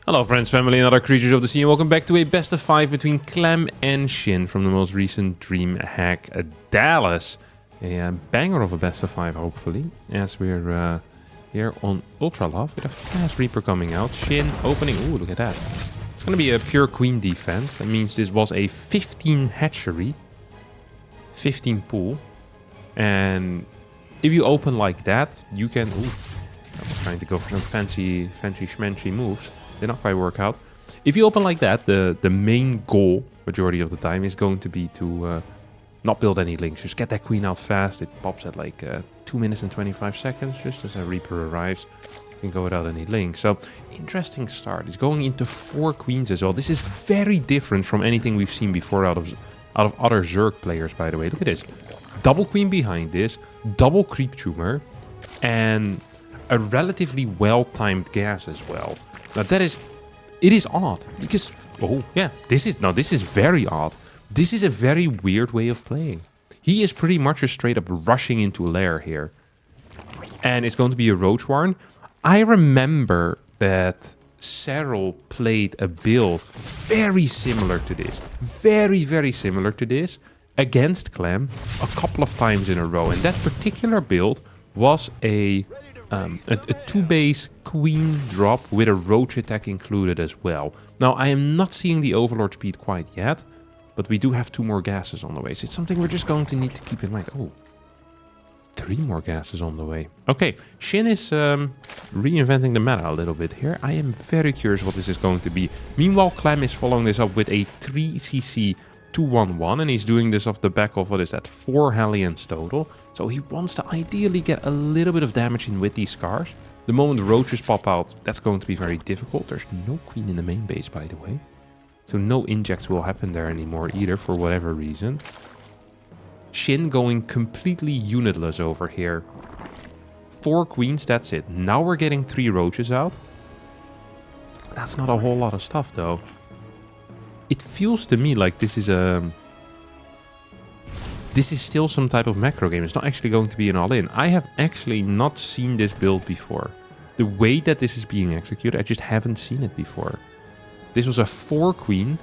Hello friends, family and other creatures of the sea, and welcome back to a best of 5 between Clem and Shin from the most recent Dream Hack Dallas. A banger of a best of 5 hopefully, as we're here on Ultralisk with a fast Reaper coming out. Shin opening, ooh look at that. It's going to be a pure queen defense. That means this was a 15 hatchery, 15 pool. And if you open like that, you can, ooh, I was trying to go for some fancy schmancy moves. Did not quite work out. If you open like that, the main goal, majority of the time, is going to be to not build any links. Just get that queen out fast. It pops at like 2 minutes and 25 seconds, just as a Reaper arrives. You can go without any links. So, interesting start. It's going into 4 queens as well. This is very different from anything we've seen before out of other Zerg players, by the way. Look at this. Double queen behind this, double creep tumor, and a relatively well-timed gas as well. Now it is odd, because, oh yeah, this is very odd. This is a very weird way of playing. He is pretty much just straight up rushing into lair here. And it's going to be a roach warren. I remember that Cyril played a build very similar to this. Very, very similar to this against Clem a couple of times in a row. And that particular build was a 2-base queen drop with a roach attack included as well. Now, I am not seeing the overlord speed quite yet, but we do have 2 more gases on the way. So it's something we're just going to need to keep in mind. Oh, 3 more gases on the way. Okay, Shin is reinventing the meta a little bit here. I am very curious what this is going to be. Meanwhile, Clem is following this up with a 3cc 211, and he's doing this off the back of, what is that, 4 Hellions total. So he wants to ideally get a little bit of damage in with these scars. The moment the roaches pop out, that's going to be very difficult. There's no queen in the main base, by the way. So no injects will happen there anymore either, for whatever reason. Shin going completely unitless over here. 4 queens, that's it. Now we're getting 3 roaches out. That's not a whole lot of stuff, though. It feels to me like this is still some type of macro game. It's not actually going to be an all-in. I have actually not seen this build before. The way that this is being executed, I just haven't seen it before. This was a 4 queen,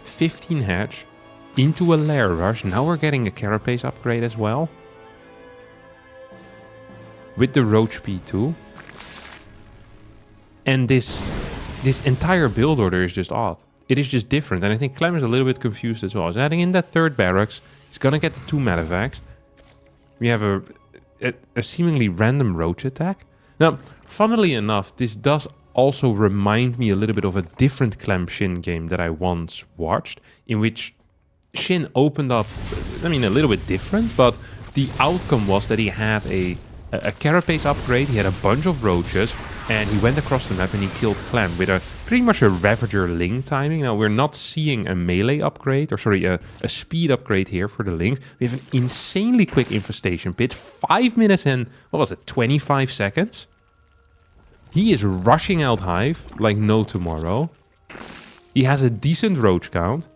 15 hatch, into a lair rush. Now we're getting a carapace upgrade as well. With the roach speed too. And this entire build order is just odd. It is just different, and I think Clem is a little bit confused as well. He's adding in that 3rd barracks. He's gonna get the 2 medevacs. We have a seemingly random roach attack. Now, funnily enough, this does also remind me a little bit of a different Clem Shin game that I once watched, in which Shin opened up, I mean, a little bit different, but the outcome was that he had a carapace upgrade, he had a bunch of roaches, and he went across the map and he killed Clem with pretty much a Ravager Ling timing. Now, we're not seeing a melee upgrade, or sorry, a speed upgrade here for the Ling. We have an insanely quick infestation pit, 5 minutes and, what was it, 25 seconds? He is rushing out Hive like no tomorrow. He has a decent roach count.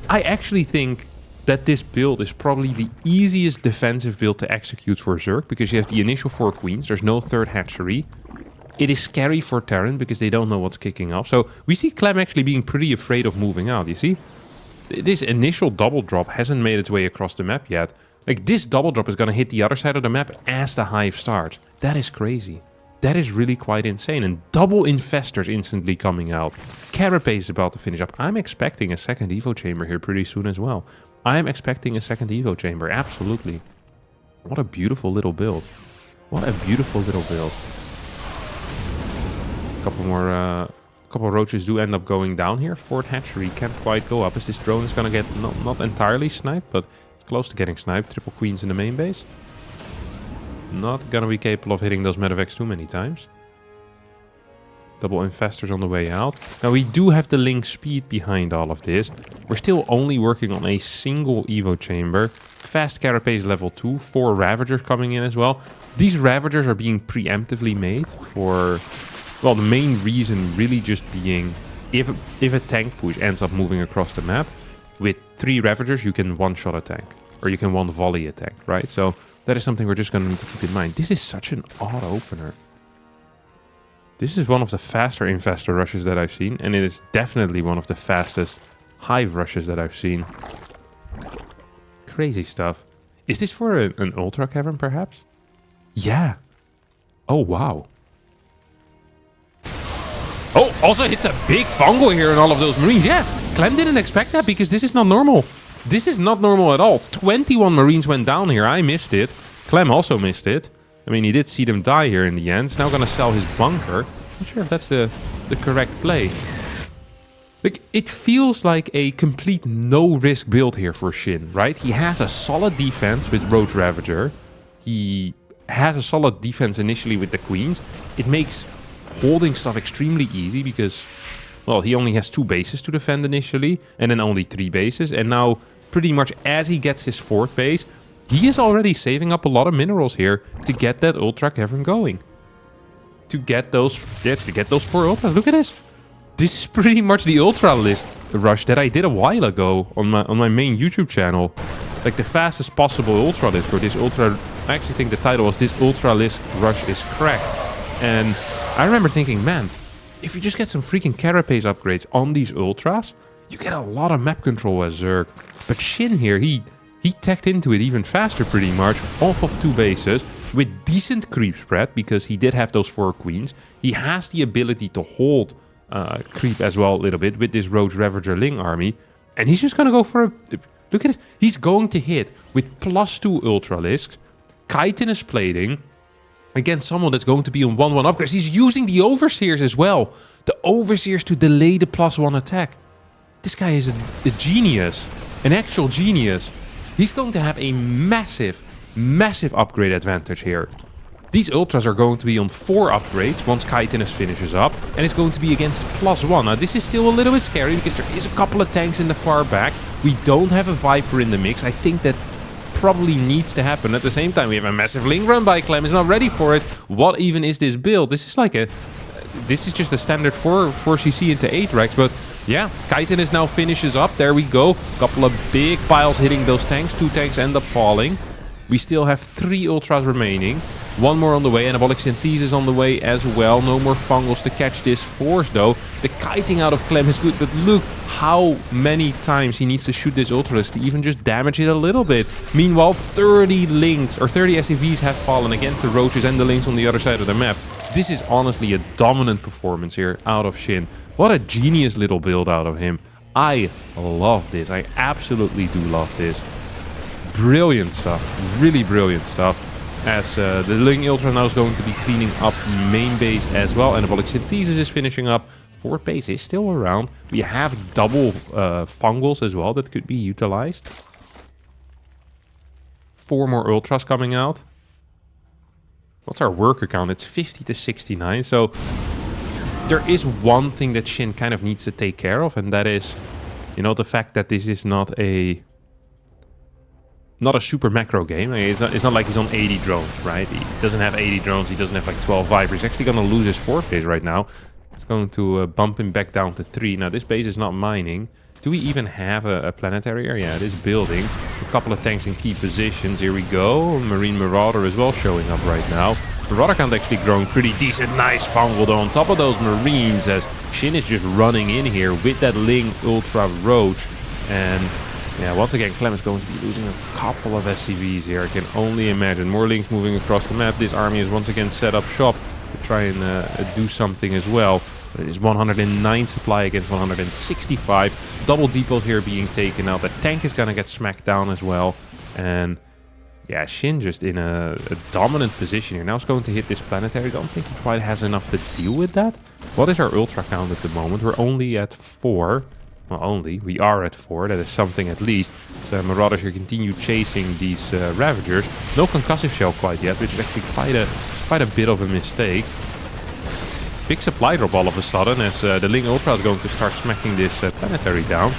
I actually think that this build is probably the easiest defensive build to execute for Zerg, because you have the initial 4 queens, there's no 3rd hatchery. It is scary for Terran because they don't know what's kicking off. So we see Clem actually being pretty afraid of moving out, you see? This initial double drop hasn't made its way across the map yet. Like, this double drop is going to hit the other side of the map as the Hive starts. That is crazy. That is really quite insane. And double Infestors instantly coming out. Carapace is about to finish up. I'm expecting a 2nd Evo chamber here pretty soon as well. I'm expecting a 2nd Evo chamber, absolutely. What a beautiful little build. What a beautiful little build. Couple roaches do end up going down here. 4th hatchery can't quite go up, as this drone is gonna get not entirely sniped, but it's close to getting sniped. Triple queens in the main base. Not gonna be capable of hitting those medevacs too many times. Double Infestors on the way out. Now, we do have the Ling speed behind all of this. We're still only working on a single Evo chamber. Fast carapace level 2. 4 Ravagers coming in as well. These Ravagers are being preemptively made for, well, the main reason really just being if a tank push ends up moving across the map, with 3 Ravagers you can one-shot a tank. Or you can one-volley a tank, right? So that is something we're just going to need to keep in mind. This is such an odd opener. This is one of the faster Infestor rushes that I've seen. And it is definitely one of the fastest hive rushes that I've seen. Crazy stuff. Is this for an Ultra Cavern, perhaps? Yeah. Oh, wow. Oh, also hits a big fungal here in all of those Marines. Yeah, Clem didn't expect that because this is not normal. This is not normal at all. 21 Marines went down here. I missed it. Clem also missed it. I mean, he did see them die here in the end. He's now going to sell his bunker. Not sure if that's the correct play. Like, it feels like a complete no-risk build here for Shin, right? He has a solid defense with Roach Ravager. He has a solid defense initially with the Queens. It makes holding stuff extremely easy because, well, he only has 2 bases to defend initially, and then only 3 bases. And now, pretty much as he gets his 4th base, he is already saving up a lot of minerals here to get that Ultra Cavern going. To get those 4 Ultras. Look at this. This is pretty much the Ultralisk rush that I did a while ago on my main YouTube channel. Like the fastest possible Ultralisk, or this Ultra... I actually think the title was This Ultralisk Rush is Cracked. And I remember thinking, man, if you just get some freaking carapace upgrades on these Ultras, you get a lot of map control as Zerg. But Shin here, he tacked into it even faster pretty much, off of 2 bases, with decent creep spread, because he did have those 4 queens. He has the ability to hold creep as well a little bit with this Roach Ravager Ling army. And he's just going to go for a... Look at it. He's going to hit with +2 Ultralisks, chitinous plating, against someone that's going to be on 1-1 upgrades. He's using the Overseers as well. The Overseers to delay the +1 attack. This guy is a genius. An actual genius. He's going to have a massive, massive upgrade advantage here. These Ultras are going to be on 4 upgrades once Chitinous finishes up. And it's going to be against +1. Now, this is still a little bit scary because there is a couple of tanks in the far back. We don't have a Viper in the mix. I think that probably needs to happen. At the same time, we have a massive Ling run by Clem. He's not ready for it. What even is this build? This is like a... This is just a standard 4cc into 8 racks, but yeah, Chitinous now finishes up. There we go. Couple of big piles hitting those tanks. 2 tanks end up falling. We still have 3 Ultras remaining. 1 more on the way. Anabolic Synthesis on the way as well. No more fungals to catch this force though. The kiting out of Clem is good, but look how many times he needs to shoot this Ultralisk to even just damage it a little bit. Meanwhile, 30 Lings or 30 SCVs have fallen against the Roaches and the Lings on the other side of the map. This is honestly a dominant performance here out of Shin. What a genius little build out of him. I love this. I absolutely do love this. Brilliant stuff. Really brilliant stuff. As the Ling Ultra now is going to be cleaning up the main base as well. Anabolic Synthesis is finishing up. 4th base is still around. We have double fungals as well that could be utilized. 4 more Ultras coming out. What's our worker count? It's 50 to 69. So there is one thing that Shin kind of needs to take care of. And that is, you know, the fact that this is not a super macro game. I mean, it's not like he's on 80 drones, right? He doesn't have 80 drones. He doesn't have like 12 Vipers. He's actually going to lose his 4th base right now. It's going to bump him back down to 3. Now, this base is not mining. Do we even have a planetary area? Yeah, it is building. A couple of tanks in key positions. Here we go. Marine Marauder as well showing up right now. Marauder count actually growing pretty decent. Nice fungal though on top of those Marines as Shin is just running in here with that Ling Ultra Roach. And yeah, once again, Clem is going to be losing a couple of SCVs here. I can only imagine. More Lings moving across the map. This army is once again set up shop to try and do something as well. It is 109 supply against 165. Double depots here being taken out. The tank is going to get smacked down as well. And yeah, Shin just in a dominant position here. Now it's going to hit this planetary. Don't think he quite has enough to deal with that. What is our ultra count at the moment? We're only at 4. Well, only. We are at 4. That is something at least. So Marauders here continue chasing these Ravagers. No concussive shell quite yet, which is actually quite a bit of a mistake. Big supply drop all of a sudden as the Ling Ultra is going to start smacking this planetary down.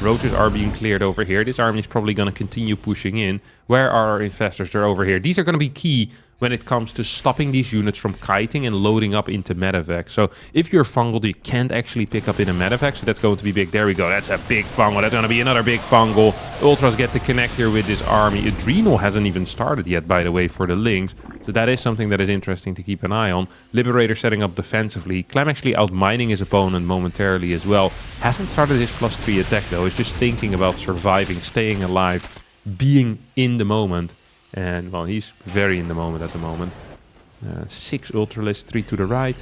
Roaches are being cleared over here. This army is probably going to continue pushing in. Where are our Infestors? They're over here. These are going to be key when it comes to stopping these units from kiting and loading up into medevac. So if you're fungal, you can't actually pick up in a medevac, so that's going to be big. There we go, that's a big fungal, that's going to be another big fungal. Ultras get to connect here with this army. Adrenal hasn't even started yet, by the way, for the Lings, so that is something that is interesting to keep an eye on. Liberator setting up defensively. Clem actually outmining his opponent momentarily as well. Hasn't started his +3 attack though, he's just thinking about surviving, staying alive, being in the moment. And, well, he's very in the moment at the moment. 6 Ultralisk, 3 to the right.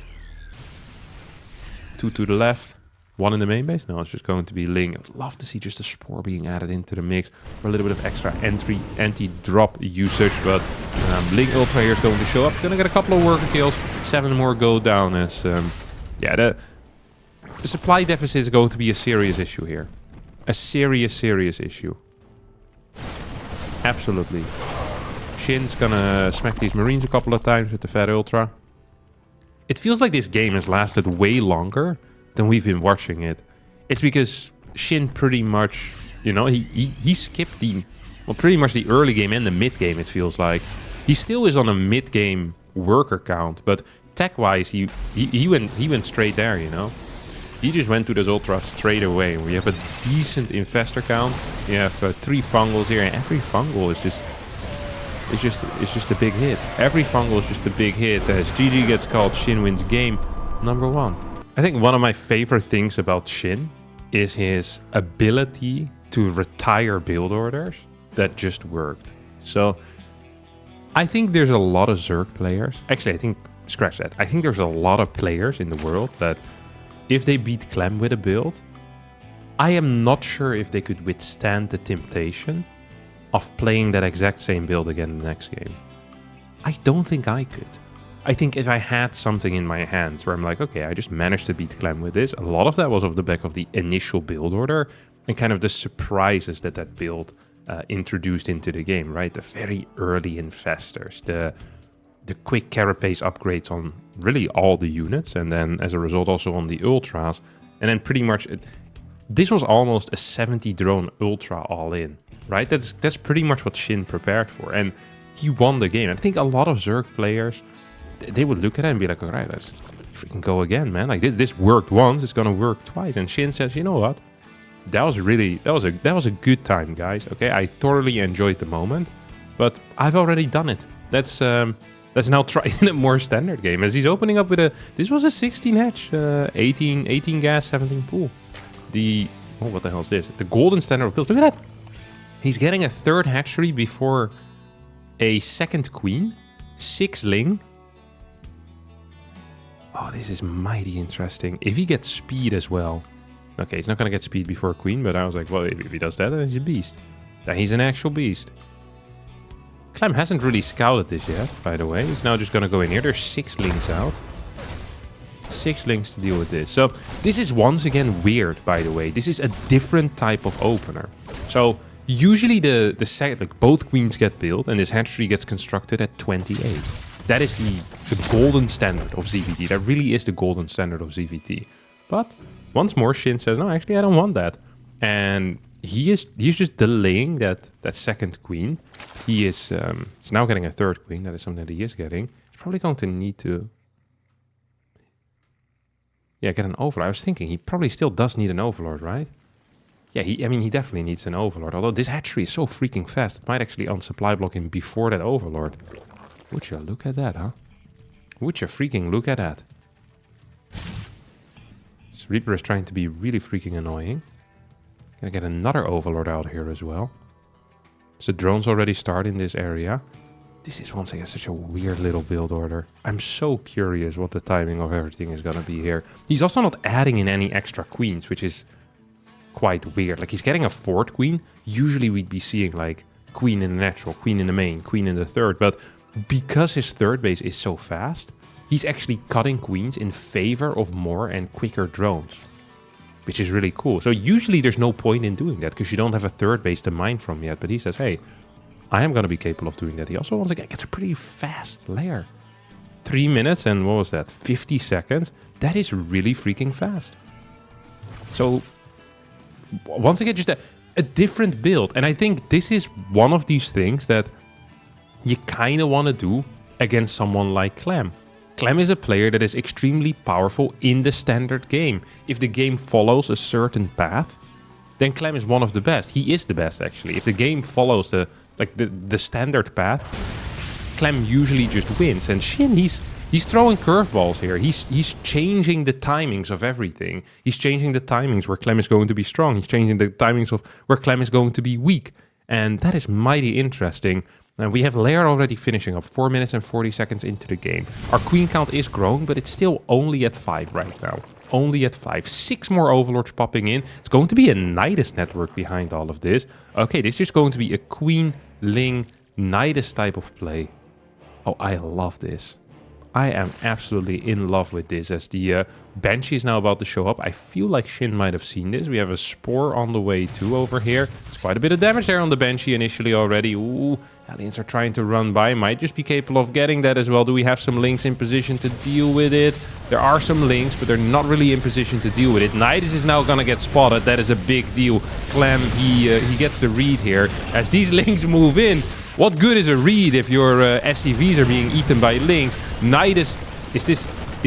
2 to the left. 1 in the main base? No, it's just going to be Ling. I would love to see just a Spore being added into the mix for a little bit of extra anti-drop usage. But Ling Ultra here is going to show up. He's going to get a couple of worker kills. 7 more go down as... yeah, the supply deficit is going to be a serious issue here. A serious issue. Absolutely. Shin's gonna smack these Marines a couple of times with the Fat Ultra. It feels like this game has lasted way longer than we've been watching it. It's because Shin pretty much, you know, he skipped the, well, pretty much the early game and the mid game, it feels like. He still is on a mid game worker count, but tech-wise, he went straight there, you know. He just went to this Ultra straight away. We have a decent Infestor count. We have 3 fungals here, and every fungal is just... It's just a big hit. Every fungal is just a big hit. As GG gets called, Shin wins game number 1. I think one of my favorite things about Shin is his ability to retire build orders that just worked. So I think there's a lot of Zerg players. Actually, I think, scratch that. I think there's a lot of players in the world that if they beat Clem with a build, I am not sure if they could withstand the temptation of playing that exact same build again in the next game. I don't think I could. I think if I had something in my hands where I'm like, okay, I just managed to beat Clem with this, a lot of that was off the back of the initial build order and kind of the surprises that that build introduced into the game, right? The very early Infestors, the quick carapace upgrades on really all the units, and then as a result also on the Ultras, and then pretty much... this was almost a 70 drone Ultra all-in. Right, that's pretty much what Shin prepared for, and he won the game. I think a lot of Zerg players, they would look at it and be like, all right, let's freaking go again, man. Like this worked once, it's gonna work twice. And Shin says, you know what? That was a good time, guys. Okay, I thoroughly enjoyed the moment, but I've already done it. Let's now try in a more standard game. As he's opening up with this was a 16 hatch, 18 gas, 17 pool. What the hell is this? The golden standard of kills. Look at that. He's getting a 3rd hatchery before a 2nd queen, 6 Ling. Oh, this is mighty interesting. If he gets speed as well. Okay, he's not going to get speed before queen, but I was like, well, if he does that, then he's a beast. Then he's an actual beast. Clem hasn't really scouted this yet, by the way. He's now just going to go in here. There's 6 Lings out. 6 Lings to deal with this. So this is once again weird, by the way. This is a different type of opener. So... usually like both queens get built and this hatchery gets constructed at 28. That is the golden standard of ZVT. That really is the golden standard of ZVT. But once more, Shin says, no, actually, I don't want that. And he's just delaying that 2nd queen. He's now getting a 3rd queen. That is something that he is getting. He's probably going to need to... yeah, get an overlord. I was thinking he probably still does need an overlord, right? Yeah, he definitely needs an overlord. Although this hatchery is so freaking fast, it might actually unsupply block him before that overlord. Would you look at that, huh? Would you freaking look at that? This Reaper is trying to be really freaking annoying. Gonna get another overlord out here as well. So drones already start in this area. This is once again such a weird little build order. I'm so curious what the timing of everything is gonna be here. He's also not adding in any extra queens, which is quite weird. Like, he's getting a 4th queen. Usually we'd be seeing like queen in the natural, queen in the main, queen in the 3rd, but because his 3rd base is so fast, he's actually cutting queens in favor of more and quicker drones, which is really cool. So usually there's no point in doing that because you don't have a 3rd base to mine from yet, but he says, hey, I am going to be capable of doing that. He also, once again, gets a pretty fast layer. 3 minutes and what was that, 50 seconds? That is really freaking fast. So once again, just a different build. And I think this is one of these things that you kind of want to do against someone like Clem. Clem is a player that is extremely powerful in the standard game. If the game follows a certain path, then Clem is one of the best. He is the best, actually. If the game follows the standard path, Clem usually just wins. And Shin, he's throwing curveballs here. He's changing the timings of everything. He's changing the timings where Clem is going to be strong. He's changing the timings of where Clem is going to be weak. And that is mighty interesting. And we have Lair already finishing up 4 minutes and 40 seconds into the game. Our queen count is growing, but it's still only at 5 right now. Only at 5. 6 more overlords popping in. It's going to be a Nidus network behind all of this. Okay, this is just going to be a queen, Ling, Nidus type of play. Oh, I love this. I am absolutely in love with this as the Banshee is now about to show up. I feel like Shin might have seen this. We have a Spore on the way too over here. There's quite a bit of damage there on the Banshee initially already. Ooh, aliens are trying to run by. Might just be capable of getting that as well. Do we have some Links in position to deal with it? There are some Links, but they're not really in position to deal with it. Nidus is now going to get spotted. That is a big deal. Clem, he gets the read here. As these Links move in, what good is a read if your SCVs are being eaten by Links? Nidus, is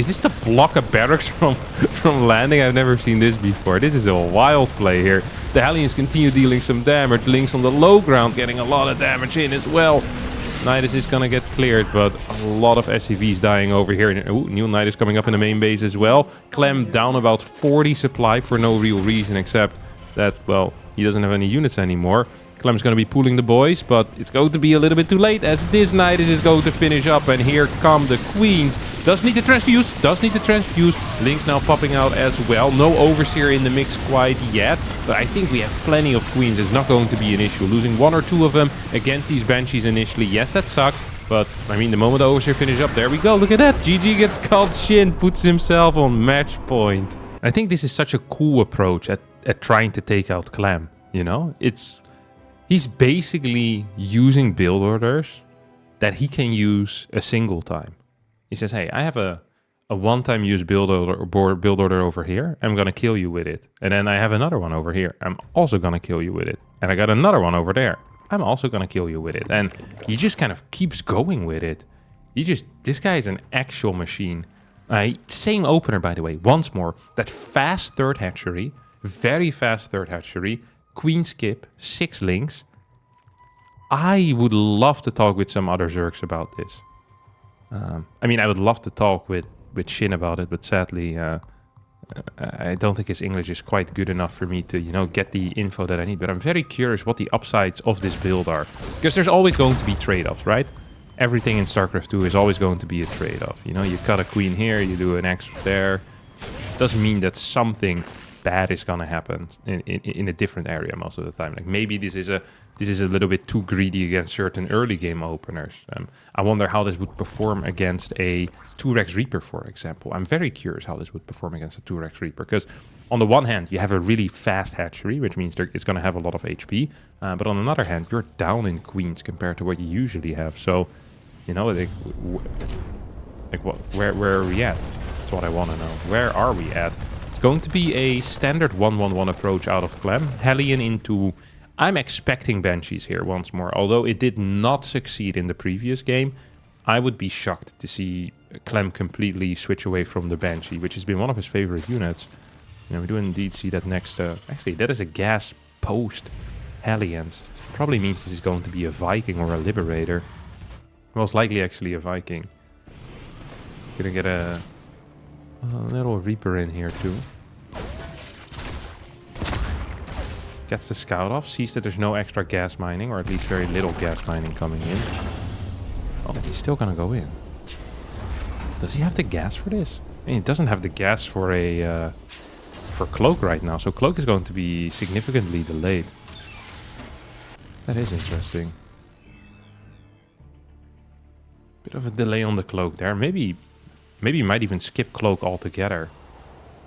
this to block a barracks from landing? I've never seen this before. This is a wild play here. As the Hellions continue dealing some damage. Links on the low ground getting a lot of damage in as well. Nidus is going to get cleared, but a lot of SCVs dying over here. Ooh, new Nidus coming up in the main base as well. Clem down about 40 supply for no real reason except that, well, he doesn't have any units anymore. Clem's going to be pulling the boys, but it's going to be a little bit too late as this Nidus is going to finish up. And here come the queens. Does need to transfuse. Link's now popping out as well. No Overseer in the mix quite yet, but I think we have plenty of queens. It's not going to be an issue. Losing 1 or 2 of them against these Banshees initially. Yes, that sucks. But, I mean, the moment the Overseer finish up, there we go. Look at that. GG gets called. Shin puts himself on match point. I think this is such a cool approach at trying to take out Clem. You know, he's basically using build orders that he can use a single time. He says, hey, I have a one-time use build order over here. I'm going to kill you with it. And then I have another one over here. I'm also going to kill you with it. And I got another one over there. I'm also going to kill you with it. And he just kind of keeps going with it. This guy is an actual machine. Same opener, by the way. Once more, that fast third hatchery, very fast third hatchery, queen skip, 6 Links. I would love to talk with some other Zergs about this. I mean, I would love to talk with Shin about it, but sadly, I don't think his English is quite good enough for me to, get the info that I need. But I'm very curious what the upsides of this build are. Because there's always going to be trade-offs, right? Everything in StarCraft 2 is always going to be a trade-off. You cut a queen here, you do an extra there. Doesn't mean that something bad is gonna happen in a different area most of the time. Like maybe this is a little bit too greedy against certain early game openers. I wonder how this would perform against a 2-Rex Reaper, for example. I'm very curious how this would perform against a 2-Rex Reaper, because on the one hand you have a really fast hatchery, which means it's going to have a lot of HP, but on another hand you're down in queens compared to what you usually have. So where are we at? That's what I want to know. Where are we at? It's going to be a standard 1-1-1 approach out of Clem. Hellion into... I'm expecting Banshees here once more. Although it did not succeed in the previous game, I would be shocked to see Clem completely switch away from the Banshee, which has been one of his favorite units. We do indeed see that next... actually, that is a gas post Hellions. Probably means this is going to be a Viking or a Liberator. Most likely actually a Viking. Gonna get a little Reaper in here too. Gets the scout off, sees that there's no extra gas mining, or at least very little gas mining coming in. Oh, he's still gonna go in. Does he have the gas for this? I mean, he doesn't have the gas for a for Cloak right now, so Cloak is going to be significantly delayed. That is interesting. Bit of a delay on the Cloak there. Maybe you might even skip Cloak altogether,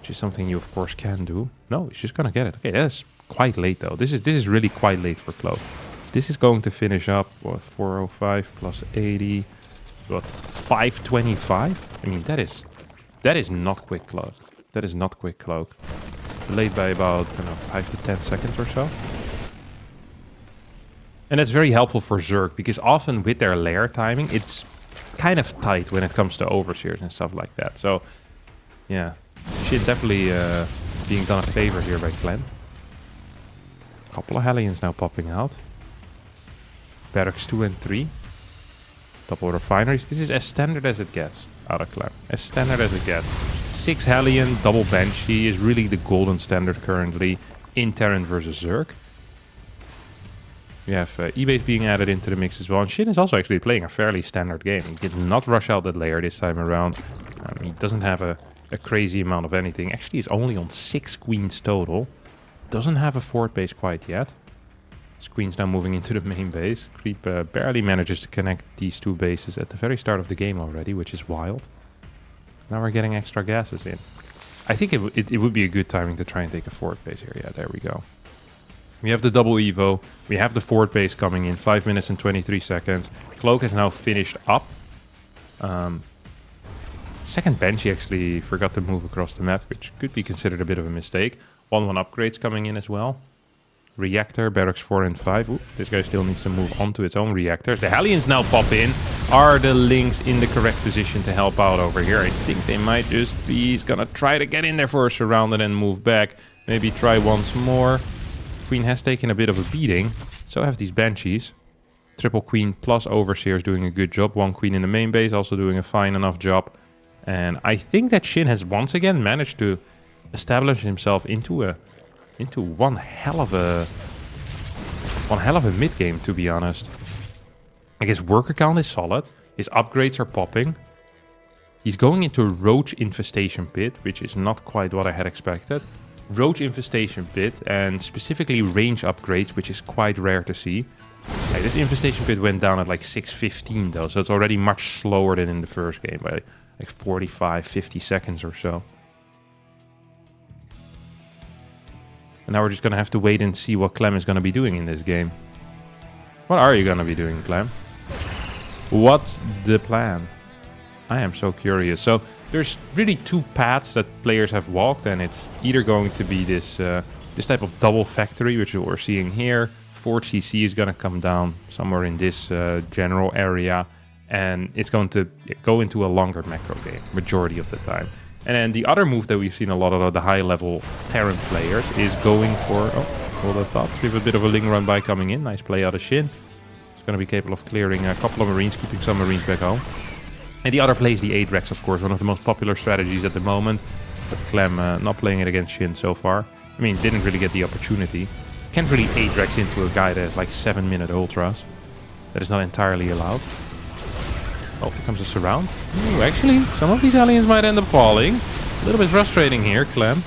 which is something you of course can do. No, he's just gonna get it. Okay, that's quite late though. This is really quite late for Cloak. This is going to finish up, what, 405 plus 80, what, 525? I mean, that is not quick Cloak. That is not quick Cloak. Delayed by about, 5 to 10 seconds or so. And that's very helpful for Zerg, because often with their lair timing, it's kind of tight when it comes to overseers and stuff like that. So, yeah, shit definitely being done a favor here by Clem. Couple of Hellions now popping out. Barracks 2 and 3. Double refineries. This is as standard as it gets out of Clem. As standard as it gets. 6 Hellion, double Banshee is really the golden standard currently in Terran versus Zerg. We have E-base being added into the mix as well. And Shin is also actually playing a fairly standard game. He did not rush out that layer this time around. He doesn't have a crazy amount of anything. Actually, he's only on 6 queens total. Doesn't have a fort base quite yet. His queen's now moving into the main base. Creep barely manages to connect these 2 bases at the very start of the game already, which is wild. Now we're getting extra gases in. I think it would be a good timing to try and take a fort base here. Yeah, there we go. We have the double Evo. We have the fort base coming in. 5 minutes and 23 seconds. Cloak has now finished up. Second Banshee actually forgot to move across the map, which could be considered a bit of a mistake. 1-1 upgrades coming in as well. Reactor, barracks 4 and 5. Ooh, this guy still needs to move on to its own reactors. The Hellions now pop in. Are the Lings in the correct position to help out over here? I think they might just be... He's gonna try to get in there for a surround and then move back. Maybe try once more. Queen has taken a bit of a beating. So have these Banshees. Triple Queen plus Overseers doing a good job. 1 Queen in the main base also doing a fine enough job. And I think that Shin has once again managed to establish himself into one hell of a mid game, to be honest. Like, his worker count is solid. His upgrades are popping. He's going into Roach Infestation Pit, which is not quite what I had expected. Roach Infestation Pit, and specifically range upgrades, which is quite rare to see. Like, this Infestation Pit went down at like 6:15 though, so it's already much slower than in the first game by like 45, 50 seconds or so. And now we're just going to have to wait and see what Clem is going to be doing in this game. What are you going to be doing, Clem? What's the plan? I am so curious. So there's really 2 paths that players have walked, and it's either going to be this type of double factory, which we're seeing here. Fort CC is going to come down somewhere in this general area, and it's going to go into a longer macro game majority of the time. And then the other move that we've seen a lot of the high-level Terran players is going for... Oh, hold that thought. We have a bit of a Ling run by coming in. Nice play out of Shin. It's going to be capable of clearing a couple of Marines, keeping some Marines back home. And the other plays the Adrex, of course, one of the most popular strategies at the moment. But Clem not playing it against Shin so far. I mean, didn't really get the opportunity. Can't really Adrex into a guy that has like 7-minute ultras. That is not entirely allowed. Oh, here comes a surround. Ooh, actually, some of these aliens might end up falling. A little bit frustrating here, Clem.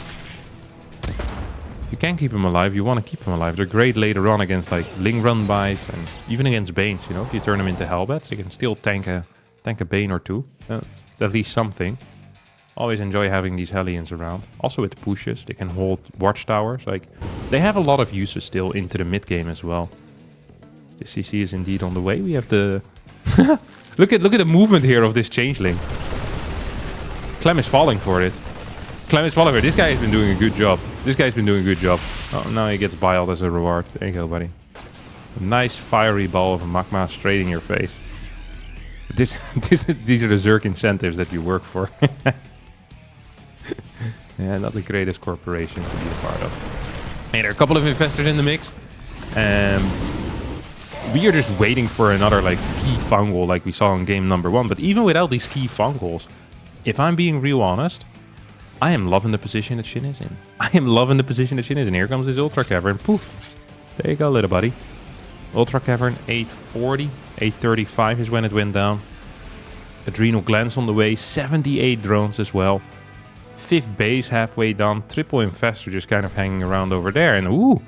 You can keep them alive. You want to keep them alive. They're great later on against like Ling run bys and even against Banes. You know, if you turn them into Hellbats, you can still tank a Bane or 2. It's at least something. Always enjoy having these Hellions around. Also with pushes, they can hold watchtowers. Like, they have a lot of uses still into the mid game as well. The CC is indeed on the way. We have the... Look at the movement here of this changeling. Clem is falling for it. Clem is falling for it. This guy has been doing a good job. Oh, now he gets biled as a reward. There you go, buddy. A nice fiery ball of magma straight in your face. These are the Zerg incentives that you work for. Yeah, not the greatest corporation to be a part of. Hey, there are a couple of Infestors in the mix. We are just waiting for another like key fungal like we saw in game number 1. But even without these key fungals, if I'm being real honest, I am loving the position that Shin is in. Here comes this Ultra Cavern. Poof. There you go, little buddy. Ultra Cavern, 840. 835 is when it went down. Adrenal Glands on the way. 78 drones as well. 5th base halfway done. Triple Infestor just kind of hanging around over there. And ooh.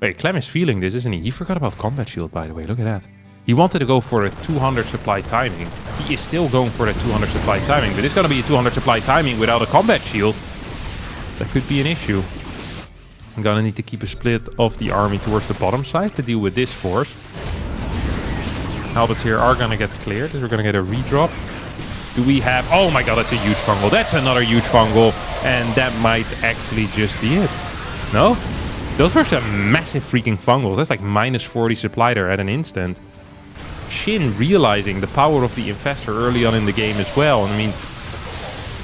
Wait, Clem is feeling this, isn't he? He forgot about Combat Shield, by the way. Look at that. He wanted to go for a 200 supply timing. He is still going for that 200 supply timing. But it's going to be a 200 supply timing without a Combat Shield. That could be an issue. I'm going to need to keep a split of the army towards the bottom side to deal with this force. Halberds here are going to get cleared. We're going to get a redrop. Do we have... Oh my god, that's a huge fungal. That's another huge fungal. And that might actually just be it. No? Those were some massive freaking fungals. That's like minus 40 supply there at an instant. Shin realizing the power of the Infestor early on in the game as well. And I mean,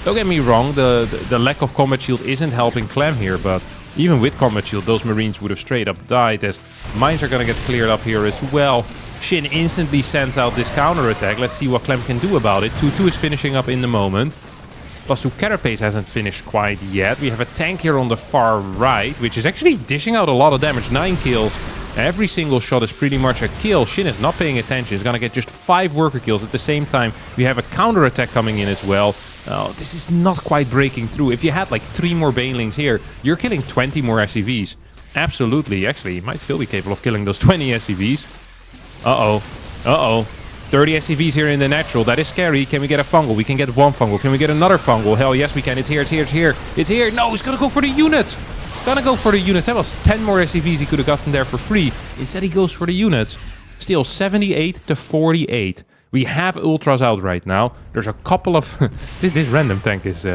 don't get me wrong, the lack of combat shield isn't helping Clem here, but even with combat shield, those Marines would have straight up died, as mines are going to get cleared up here as well. Shin instantly sends out this counter attack. Let's see what Clem can do about it. 2-2 is finishing up in the moment. +2 Carapace hasn't finished quite yet. We have a tank here on the far right, which is actually dishing out a lot of damage. 9 kills. Every single shot is pretty much a kill. Shin is not paying attention. He's going to get just 5 worker kills. At the same time, we have a counter attack coming in as well. Oh, this is not quite breaking through. If you had like 3 more Banelings here, you're killing 20 more SCVs. Absolutely. Actually, you might still be capable of killing those 20 SCVs. Uh-oh. Uh-oh. 30 SCVs here in the natural. That is scary. Can we get a fungal? We can get 1 fungal. Can we get another fungal? Hell yes, we can. It's here, it's here, it's here. It's here. No, he's going to go for the units. Gonna go for the units. That was 10 more SCVs he could have gotten there for free. Instead, he goes for the units. Still 78 to 48. We have ultras out right now. There's a couple of... this random tank is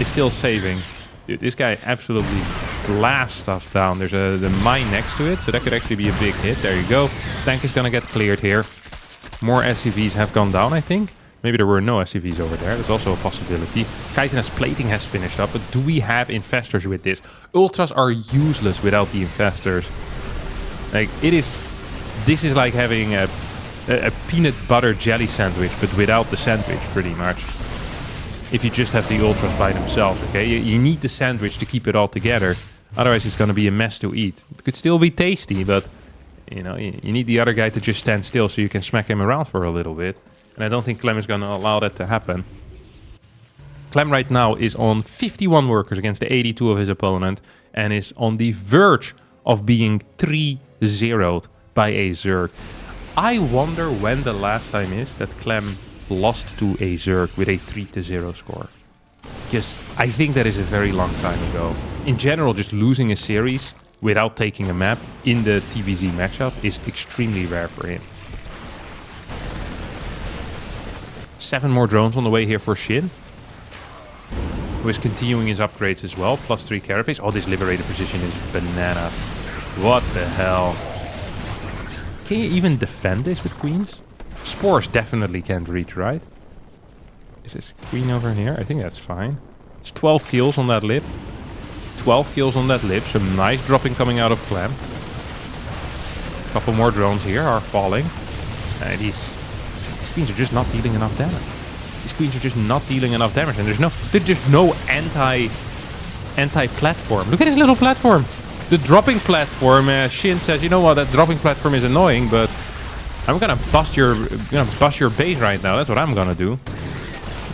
still saving. Dude, this guy absolutely blasts stuff down. There's the mine next to it, so that could actually be a big hit. There you go. Tank is gonna get cleared here. More SCVs have gone down, I think. Maybe there were no SCVs over there. That's also a possibility. Chitinous plating has finished up, but do we have Infestors with this? Ultras are useless without the Infestors. Like, this is like having a peanut butter jelly sandwich, but without the sandwich, pretty much. If you just have the Ultras by themselves, okay? You need the sandwich to keep it all together. Otherwise, it's going to be a mess to eat. It could still be tasty, but, you know, you need the other guy to just stand still so you can smack him around for a little bit. And I don't think Clem is going to allow that to happen. Clem right now is on 51 workers against the 82 of his opponent, and is on the verge of being 3-0'd by a Zerg. I wonder when the last time is that Clem lost to a Zerg with a 3-0 score. Because I think that is a very long time ago. In general, just losing a series without taking a map in the TVZ matchup is extremely rare for him. 7 more drones on the way here for Shin, who is continuing his upgrades as well. +3 Carapace. Oh, this liberated position is banana. What the hell? Can you even defend this with queens? Spores definitely can't reach, right? Is this queen over here? I think that's fine. It's 12 kills on that lip. 12 kills on that lip. Some nice dropping coming out of Clem. A couple more drones here are falling. And these queens are just not dealing enough damage. These queens are just not dealing enough damage, and there's just no anti-platform. Look at this little platform. The dropping platform. Shin says, you know what, that dropping platform is annoying, but I'm gonna bust your base right now. That's what I'm gonna do.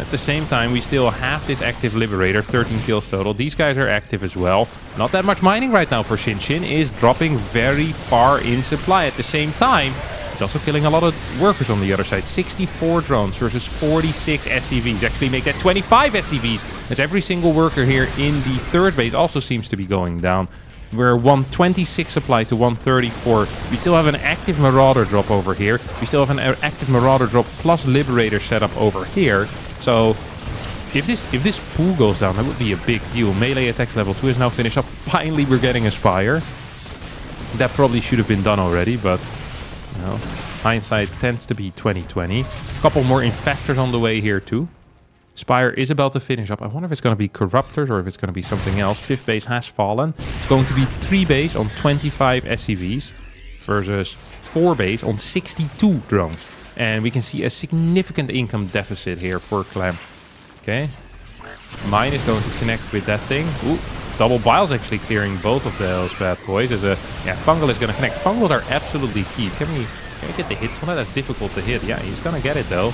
At the same time, we still have this active Liberator, 13 kills total. These guys are active as well. Not that much mining right now for Shin. Shin is dropping very far in supply. At the same time, he's also killing a lot of workers on the other side. 64 drones versus 46 SCVs. Actually make that 25 SCVs, as every single worker here in the third base also seems to be going down. We're 126 supply to 134. We still have an active Marauder drop over here. We still have an active Marauder drop plus Liberator setup over here. So if this pool goes down, that would be a big deal. Melee attacks level 2 is now finished up. Finally, we're getting a Spire. That probably should have been done already, but you know, hindsight tends to be 20/20. A couple more Infestors on the way here too. Spire is about to finish up. I wonder if it's going to be Corruptors or if it's going to be something else. 5th base has fallen. It's going to be 3 base on 25 SCVs versus 4 base on 62 drones. And we can see a significant income deficit here for Clem. Okay. Mine is going to connect with that thing. Ooh, double bile's actually clearing both of those bad boys. As Fungal is going to connect. Fungals are absolutely key. Can we get the hits on it? That's difficult to hit. Yeah, he's going to get it though.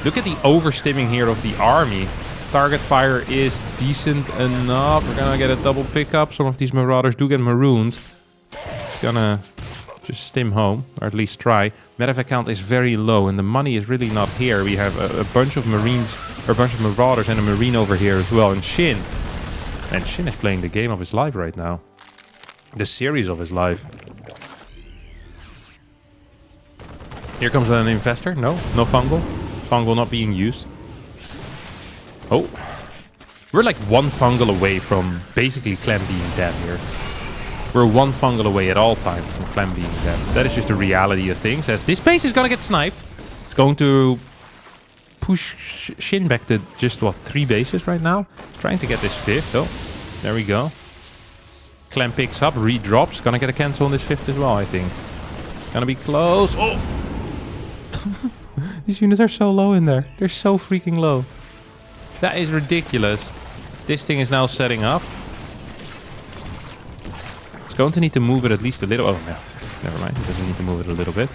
Look at the overstimming here of the army. Target fire is decent enough. We're gonna get a double pickup. Some of these Marauders do get marooned. It's gonna just stim home, or at least try. Medevac count is very low, and the money is really not here. We have a bunch of Marines, or a bunch of Marauders, and a Marine over here as well. And Shin is playing the game of his life right now. The series of his life. Here comes an Infestor. No Fungal. Fungal not being used. Oh. We're like 1 fungal away from basically Clem being dead here. we're one fungal away at all times from Clem being dead. That is just the reality of things, as this base is going to get sniped. It's going to push Shin back to just, what, 3 bases right now? Trying to get this 5th. Oh, there we go. Clem picks up, re-drops. Gonna get a cancel on this 5th as well, I think. Gonna be close. Oh! These units are so low in there. They're so freaking low. That is ridiculous. This thing is now setting up. It's going to need to move it at least a little. Oh, no. Never mind. It doesn't need to move it a little bit.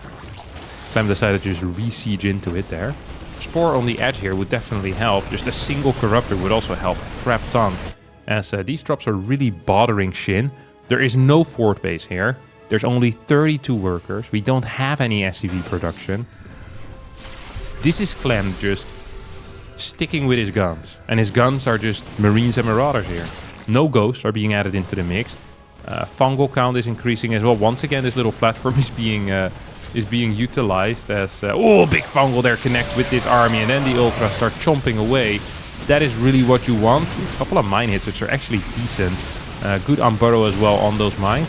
Clem decided to just re-siege into it there. Spore on the edge here would definitely help. Just a single Corruptor would also help a crap ton. As these drops are really bothering Shin. There is no fort base here. There's only 32 workers. We don't have any SCV production. This is Clem just sticking with his guns. And his guns are just Marines and Marauders here. No ghosts are being added into the mix. Fungal count is increasing as well. Once again, this little platform is being utilized as... oh, big fungal there connects with this army. And then the Ultras start chomping away. That is really what you want. A couple of mine hits, which are actually decent. Good on burrow as well on those mines.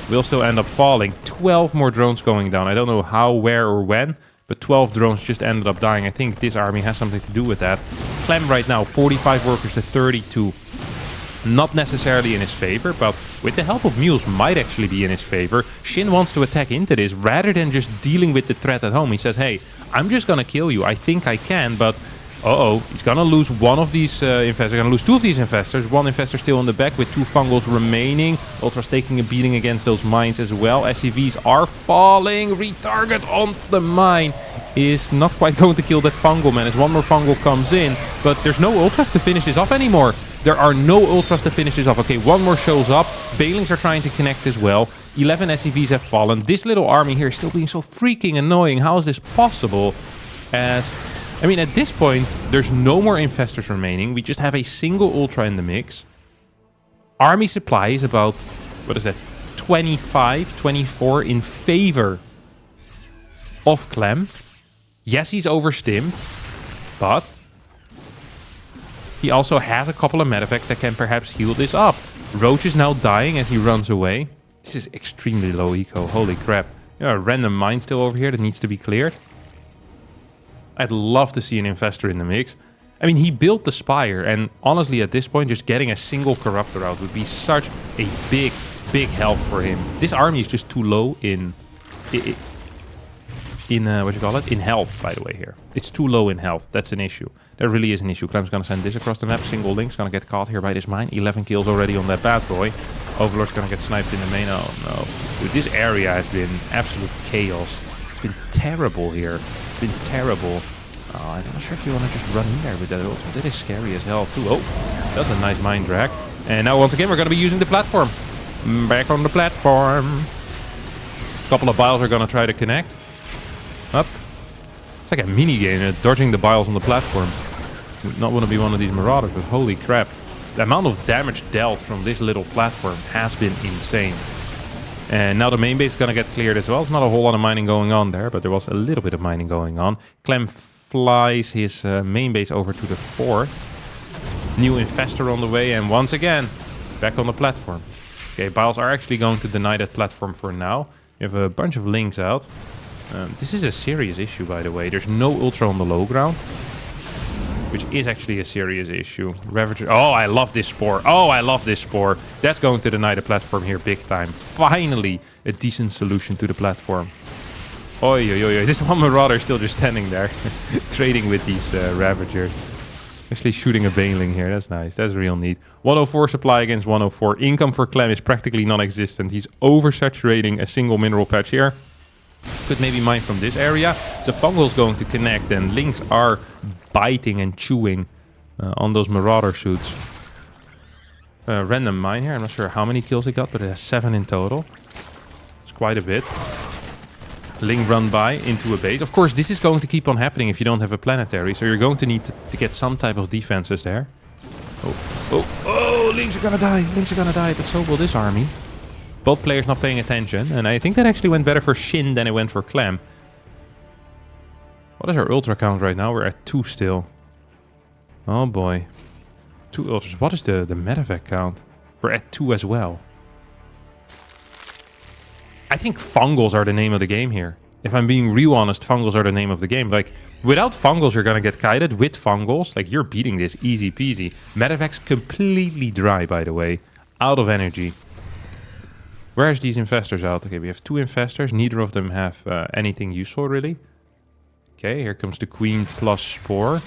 Will still end up falling. 12 more drones going down. I don't know how, where, or when. But 12 drones just ended up dying. I think this army has something to do with that. Clem right now, 45 workers to 32. Not necessarily in his favor, but with the help of mules might actually be in his favor. Shin wants to attack into this rather than just dealing with the threat at home. He says, hey, I'm just going to kill you. I think I can, but... uh-oh, he's going to lose one of these infestors. Going to lose 2 of these infestors. 1 infestor still on the back with 2 fungals remaining. Ultras taking a beating against those mines as well. SCVs are falling. Retarget on the mine is not quite going to kill that fungal, man. As 1 more fungal comes in. But there's no ultras to finish this off anymore. There are no ultras to finish this off. Okay, 1 more shows up. Bailings are trying to connect as well. 11 SCVs have fallen. This little army here is still being so freaking annoying. How is this possible? As... I mean, at this point, there's no more infestors remaining. We just have a single ultra in the mix. Army supply is about, what is that, 25, 24 in favor of Clem. Yes, he's overstimmed, but he also has a couple of medevacts that can perhaps heal this up. Roach is now dying as he runs away. This is extremely low eco, holy crap. A random mine still over here that needs to be cleared. I'd love to see an Infestor in the mix. I mean, he built the Spire, and honestly, at this point, just getting a single Corruptor out would be such a big, big help for him. This army is just too low in what you call it? In health, by the way, here. It's too low in health. That's an issue. That really is an issue. Clem's going to send this across the map. Single Link's going to get caught here by this mine. 11 kills already on that bad boy. Overlord's going to get sniped in the main. Oh, no. Dude, this area has been absolute chaos. It's been terrible here. It's been terrible. Oh, I'm not sure if you want to just run in there with that also. That is scary as hell, too. Oh, that's a nice mine drag. And now, once again, we're going to be using the platform. Back on the platform. A couple of biles are going to try to connect. Up. It's like a mini game, dodging the biles on the platform. Would not want to be one of these marauders, but holy crap. The amount of damage dealt from this little platform has been insane. And now the main base is going to get cleared as well. There's not a whole lot of mining going on there, but there was a little bit of mining going on. Clem flies his main base over to the fort. New Infestor on the way, and once again, back on the platform. Okay, biles are actually going to deny that platform for now. We have a bunch of Lings out. This is a serious issue, by the way. There's no Ultra on the low ground, which is actually a serious issue. Ravager. Oh, I love this Spore. Oh, I love this Spore. That's going to deny the platform here big time. Finally, a decent solution to the platform. Oi, oi, oi, oi. This one Marauder is still just standing there, trading with these Ravagers. Actually shooting a Baneling here. That's nice. That's real neat. 104 supply against 104. Income for Clem is practically non-existent. He's oversaturating a single mineral patch here. Could maybe mine from this area. So Fungal's going to connect, and Lings are biting and chewing on those Marauder suits. Random mine here. I'm not sure how many kills he got, but it has 7 in total. It's quite a bit. Ling run by into a base. Of course, this is going to keep on happening if you don't have a planetary, so you're going to need to get some type of defenses there. Oh, Lings are gonna die. Lings are gonna die, but so will this army. Both players not paying attention, and I think that actually went better for Shin than it went for Clem. What is our ultra count right now? We're at 2 still. Oh boy. 2 ultras. What is the medevac count? We're at 2 as well. I think fungals are the name of the game here. If I'm being real honest, fungals are the name of the game. Like, without fungals, you're gonna get kited. With fungals, like, you're beating this easy peasy. Medevac's completely dry, by the way. Out of energy. Where's these infestors out? Okay, we have 2 infestors. Neither of them have anything useful, really. Okay, here comes the queen plus spore.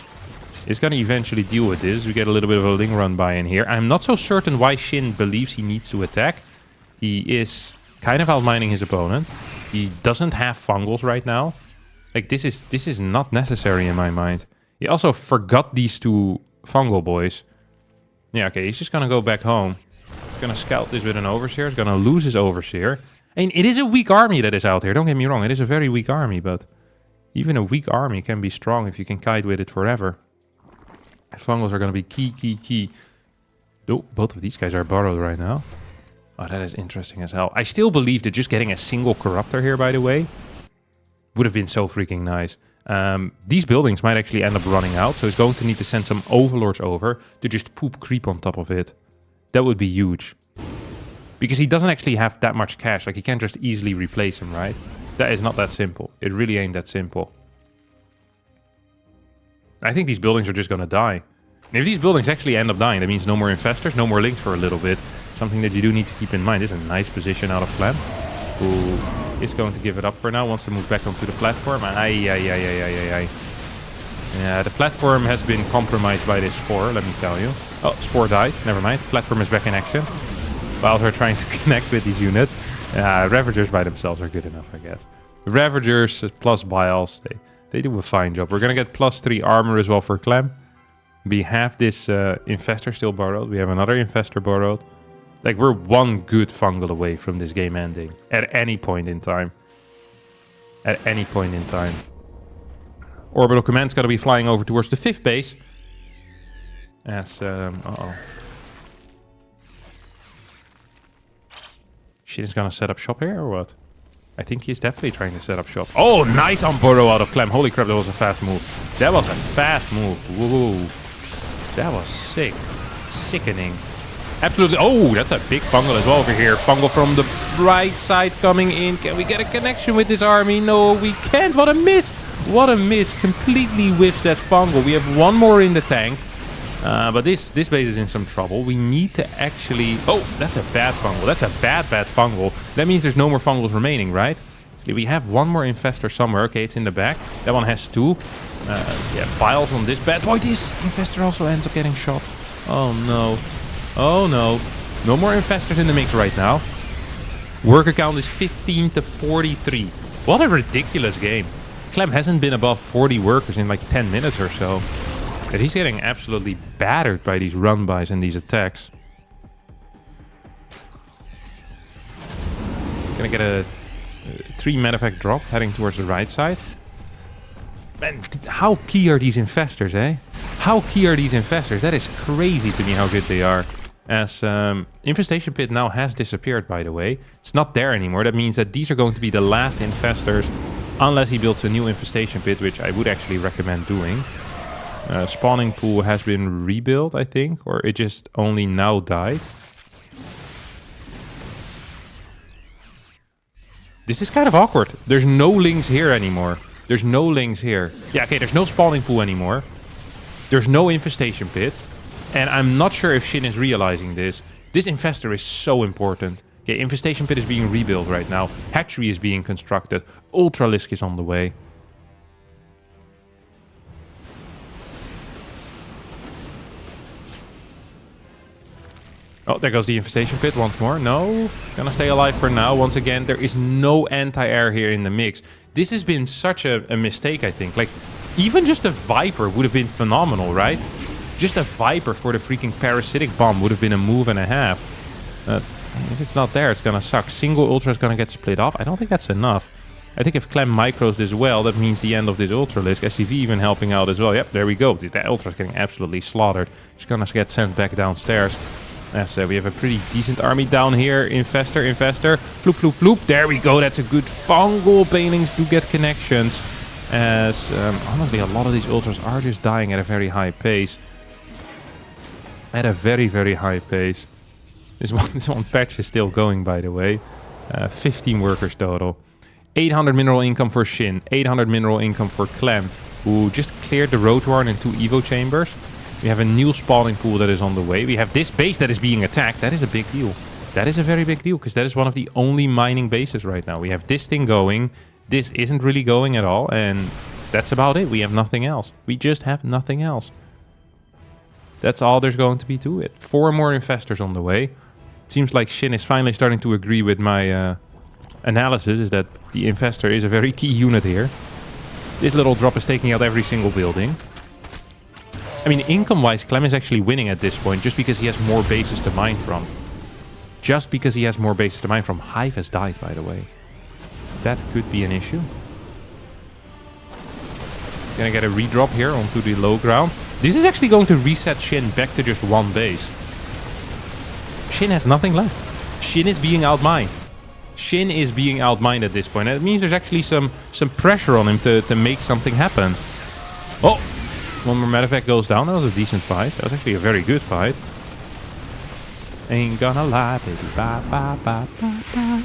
It's gonna eventually deal with this. We get a little bit of a Ling run by in here. I'm not so certain why Shin believes he needs to attack. He is kind of outmining his opponent. He doesn't have fungals right now. Like, this is not necessary in my mind. He also forgot these 2 fungal boys. Yeah, okay, he's just gonna go back home. He's gonna scout this with an overseer. He's gonna lose his overseer. I mean, it is a weak army that is out here. Don't get me wrong. It is a very weak army, but even a weak army can be strong if you can kite with it forever. Fungals are gonna be key. Oh, both of these guys are borrowed right now. Oh, that is interesting as hell. I still believe that just getting a single corruptor here, by the way, would have been so freaking nice. These buildings might actually end up running out, so he's going to need to send some overlords over to just poop creep on top of it. That would be huge. Because he doesn't actually have that much cash. Like, he can't just easily replace him, right? That is not that simple. It really ain't that simple. I think these buildings are just going to die. And if these buildings actually end up dying, that means no more infestors, no more links for a little bit. Something that you do need to keep in mind. This is a nice position out of Clem, who is going to give it up for now, wants to move back onto the platform. Yeah, the platform has been compromised by this spore, let me tell you. Oh, spore died. Never mind. Platform is back in action. While they're trying to connect with these units. Ravagers by themselves are good enough, I guess. Ravagers plus Biles, they do a fine job. We're going to get +3 armor as well for Clem. We have this Infestor still borrowed. We have another Infestor borrowed. Like, we're 1 good fungal away from this game ending. At any point in time. At any point in time. Orbital Command's got to be flying over towards the 5th base. As, uh-oh. Shin's gonna set up shop here, or what? I think he's definitely trying to set up shop. Oh, nice on burrow out of Clem. Holy crap, that was a fast move. That was a fast move. Whoa. That was sick. Sickening. Absolutely. Oh, that's a big fungal as well over here. Fungal from the right side coming in. Can we get a connection with this army? No, we can't. What a miss. What a miss. Completely whiffs that fungal. We have 1 more in the tank. But this base is in some trouble. We need to actually... Oh, that's a bad fungal. That's a bad fungal. That means there's no more fungals remaining, right? We have 1 more infestor somewhere. Okay, it's in the back. That one has 2. Yeah, Biles on this bad boy. This infestor also ends up getting shot. Oh, no. Oh, no. No more infestors in the mix right now. Worker count is 15 to 43. What a ridiculous game. Clem hasn't been above 40 workers in like 10 minutes or so. And he's getting absolutely battered by these run-bys and these attacks. Gonna get a 3 medevac drop heading towards the right side. Man, how key are these infestors, eh? How key are these infestors? That is crazy to me how good they are. As Infestation Pit now has disappeared, by the way. It's not there anymore. That means that these are going to be the last infestors. Unless he builds a new Infestation Pit, which I would actually recommend doing. Spawning pool has been rebuilt, I think. Or it just only now died. This is kind of awkward. There's no links here anymore. There's no links here. Yeah, okay, there's no spawning pool anymore. There's no Infestation Pit. And I'm not sure if Shin is realizing this. This Infestor is so important. Okay, Infestation Pit is being rebuilt right now. Hatchery is being constructed. Ultralisk is on the way. Oh, there goes the Infestation Pit once more. No, gonna stay alive for now. Once again, there is no anti-air here in the mix. This has been such a mistake, I think. Like, even just a Viper would have been phenomenal, right? Just a Viper for the freaking parasitic bomb would have been a move and a half. If it's not there, it's gonna suck. Single Ultra is gonna get split off. I don't think that's enough. I think if Clem micros this well, that means the end of this Ultralisk. SCV even helping out as well. Yep, there we go. That Ultra is getting absolutely slaughtered. She's gonna get sent back downstairs. As we have a pretty decent army down here. Infestor. Floop. There we go. That's a good fungal. Banelings do get connections. As honestly, a lot of these Ultras are just dying at a very high pace. At a very, very high pace. This one patch is still going, by the way. 15 workers total. 800 mineral income for Shin. 800 mineral income for Clem, who just cleared the roach warren and 2 evo chambers. We have a new spawning pool that is on the way. We have this base that is being attacked. That is a big deal. That is a very big deal, because that is one of the only mining bases right now. We have this thing going. This isn't really going at all, and that's about it. We have nothing else. We just have nothing else. That's all there's going to be to it. 4 more infestors on the way. It seems like Shin is finally starting to agree with my analysis, is that the infestor is a very key unit here. This little drop is taking out every single building. I mean, income-wise, Clem is actually winning at this point, just because he has more bases to mine from. Just because he has more bases to mine from. Hive has died, by the way. That could be an issue. Gonna get a redrop here onto the low ground. This is actually going to reset Shin back to just 1 base. Shin has nothing left. Shin is being outmined. Shin is being outmined at this point. And it means there's actually some pressure on him to make something happen. Oh! 1 more medevac goes down. That was a decent fight. That was actually a very good fight. Ain't gonna lie, baby. Ba, ba, ba, ba, ba.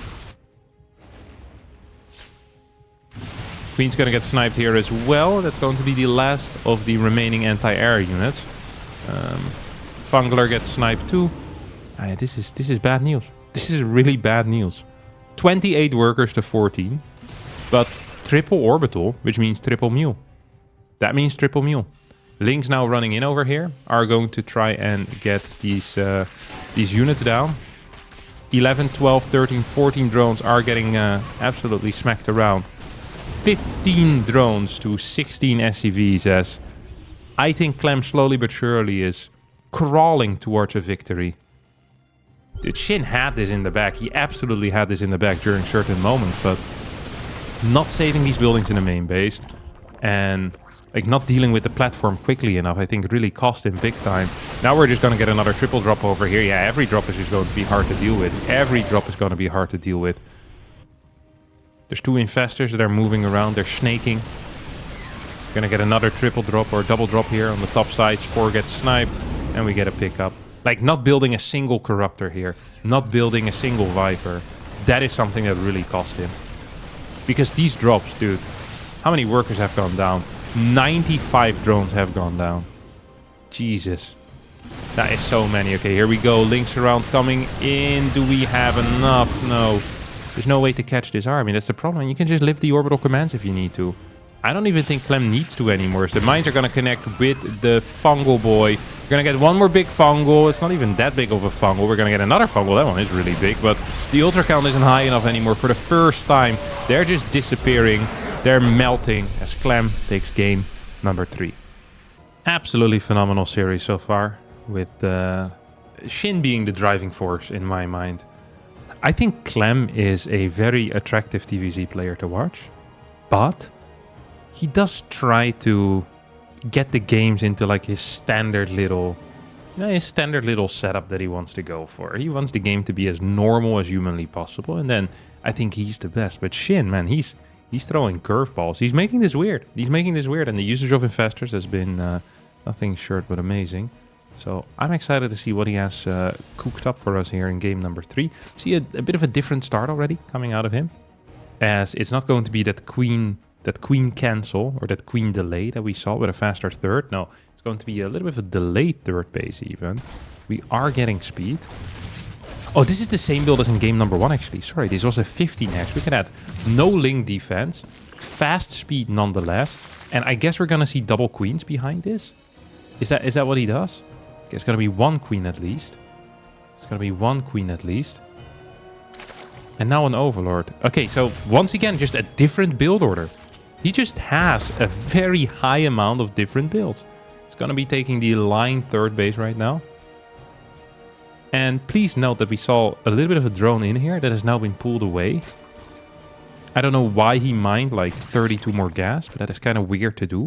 Queen's gonna get sniped here as well. That's going to be the last of the remaining anti-air units. Fungler gets sniped too. This is bad news. This is really bad news. 28 workers to 14. But triple orbital, which means triple mule. That means triple mule. Ling's now running in over here. Are going to try and get these units down. 11, 12, 13, 14 drones are getting absolutely smacked around. 15 drones to 16 SCVs, as I think Clem slowly but surely is crawling towards a victory. Dude, Shin had this in the back. He absolutely had this in the back during certain moments, but not saving these buildings in the main base and like not dealing with the platform quickly enough, I think it really cost him big time. Now we're just going to get another triple drop over here. Yeah, every drop is just going to be hard to deal with. Every drop is going to be hard to deal with. There's 2 infestors that are moving around. They're snaking. Gonna get another triple drop or double drop here on the top side. Spore gets sniped and we get a pickup. Like, not building a single corruptor here. Not building a single viper. That is something that really cost him. Because these drops, dude. How many workers have gone down? 95 drones have gone down. Jesus. That is so many. Okay, here we go. Links around coming in. Do we have enough? No. There's no way to catch this army. That's the problem. You can just lift the orbital commands if you need to. I don't even think Clem needs to anymore. So the mines are going to connect with the fungal boy. We're going to get 1 more big fungal. It's not even that big of a fungal. We're going to get another fungal. That one is really big. But the ultra count isn't high enough anymore. For the first time, they're just disappearing. They're melting as Clem takes game number 3. Absolutely phenomenal series so far. With Shin being the driving force in my mind. I think Clem is a very attractive TVZ player to watch. But he does try to get the games into like his standard little, his standard little setup that he wants to go for. He wants the game to be as normal as humanly possible, and then I think he's the best. But Shin, man, he's throwing curveballs. He's making this weird. He's making this weird, and the usage of infestors has been nothing short but amazing. So I'm excited to see what he has cooked up for us here in game number 3. See a bit of a different start already coming out of him, as it's not going to be that queen cancel or that queen delay that we saw with a faster third. No, it's going to be a little bit of a delayed third base even. We are getting speed. Oh, this is the same build as in game number 1 actually. Sorry, this was a 15x. We can add no Ling defense, fast speed nonetheless, and I guess we're gonna see double queens behind this. Is that what he does? Okay, it's gonna be 1 queen at least. It's gonna be 1 queen at least. And now an overlord. Okay, so once again, just a different build order. He just has a very high amount of different builds. It's going to be taking the line third base right now. And please note that we saw a little bit of a drone in here that has now been pulled away. I don't know why he mined like 32 more gas, but that is kind of weird to do.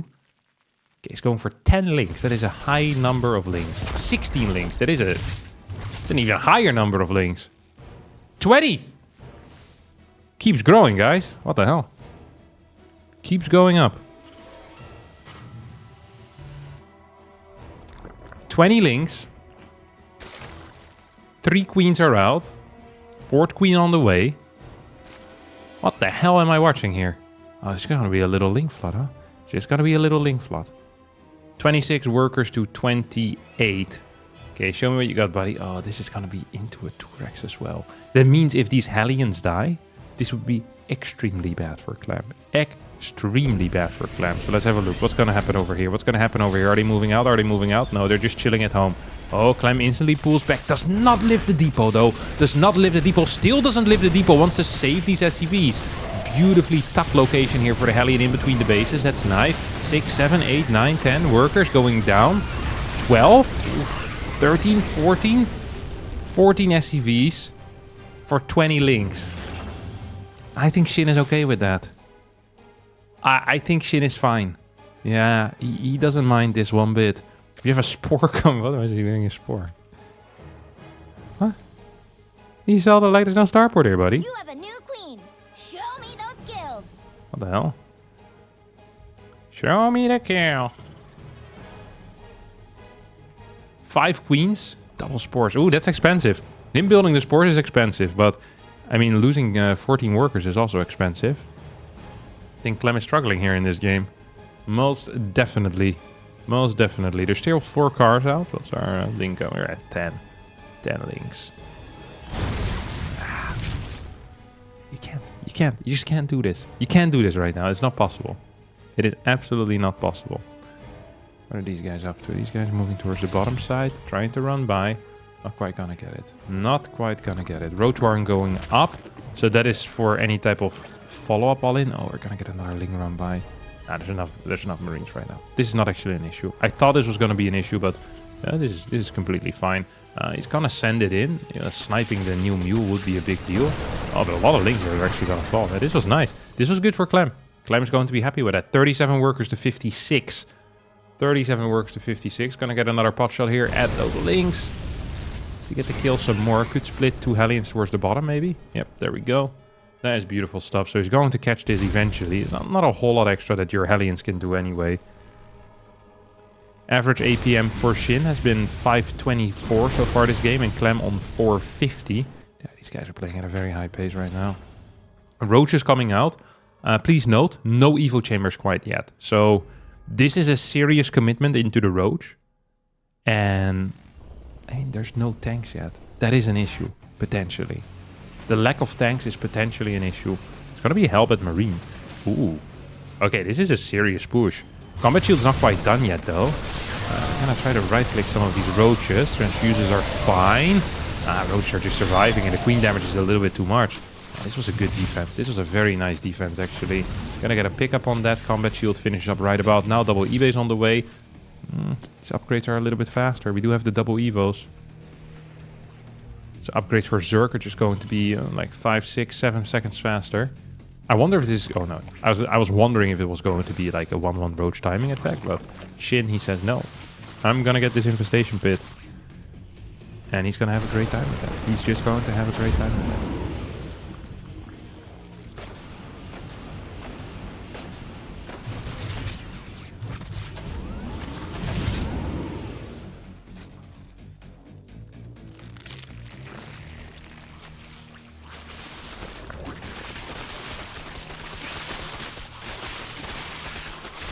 Okay, he's going for 10 links. That is a high number of links. 16 links. That is it's an even higher number of links. 20! Keeps growing, guys. What the hell? Keeps going up. 20 links. 3 queens are out. 4th queen on the way. What the hell am I watching here? Oh, it's gonna be a little Ling flood, huh? Just gonna be a little Ling flood. 26 workers to 28. Okay, show me what you got, buddy. Oh, this is gonna be into a Turex as well. That means if these Hellions die, this would be extremely bad for Clem. Extremely bad for Clem. So let's have a look. What's gonna happen over here? What's gonna happen over here? Are they moving out? Are they moving out? No, they're just chilling at home. Oh, Clem instantly pulls back. Does not lift the depot, though. Does not lift the depot. Still doesn't lift the depot. Wants to save these SCVs. Beautifully tucked location here for the Hellion in between the bases. That's nice. 6, 7, 8, 9, 10 workers going down. 12, 13, 14. 14 SCVs for 20 Lings. I think Shin is okay with that. I think Shin is fine. Yeah, he doesn't mind this one bit. If you have a spore coming, what is he doing a spore? Huh? You saw the light, there's no starport here, buddy. You have a new queen. Show me those skills. What the hell? Show me the kill. 5 queens, double spores. Ooh, that's expensive. Him building the spores is expensive, but I mean, losing 14 workers is also expensive. I think Clem is struggling here in this game. Most definitely. Most definitely. There's still 4 cars out. What's our Ling going? We're at 10. 10 Lings. You just can't do this. You can't do this right now. It's not possible. It is absolutely not possible. What are these guys up to? These guys are moving towards the bottom side, trying to run by. Not quite gonna get it. Not quite gonna get it. Roach warren going up. So that is for any type of follow-up all in. Oh, we're gonna get another Ling run by. Nah, there's enough Marines right now. This is not actually an issue. I thought this was gonna be an issue, but this is completely fine. He's gonna send it in. Sniping the new mule would be a big deal. Oh, but a lot of Lings are actually gonna fall. This was nice. This was good for Clem. Clem is going to be happy with that. 37 workers to 56. 37 workers to 56. Gonna get another pot shot here at those Lings. Let's see, get to kill some more. Could split 2 Hellions towards the bottom, maybe. Yep, there we go. That is beautiful stuff. So he's going to catch this eventually. It's not a whole lot extra that your Hellions can do anyway. Average APM for Shin has been 524 so far this game, and Clem on 450. Yeah, these guys are playing at a very high pace right now. Roach is coming out. Please note, no Evo chambers quite yet. So this is a serious commitment into the Roach. And I mean, there's no tanks yet. That is an issue, potentially. The lack of tanks is potentially an issue. It's gonna be help at Marine. Ooh. Okay, this is a serious push. Combat shield's not quite done yet, though. I'm gonna try to right-click some of these roaches. Transfuses are fine. Roaches are just surviving, and the queen damage is a little bit too much. This was a good defense. This was a very nice defense, actually. Gonna get a pickup on that. Combat shield finishes up right about now. Double eBay's on the way. These upgrades are a little bit faster. We do have the double evos. So upgrades for Zerg are just going to be like 5, 6, 7 seconds faster. I wonder if this... Oh, no. I was wondering if it was going to be like a 1-1 roach timing attack, but Shin, he says no. I'm gonna get this infestation pit. And he's gonna have a great time with that. He's just going to have a great time with that.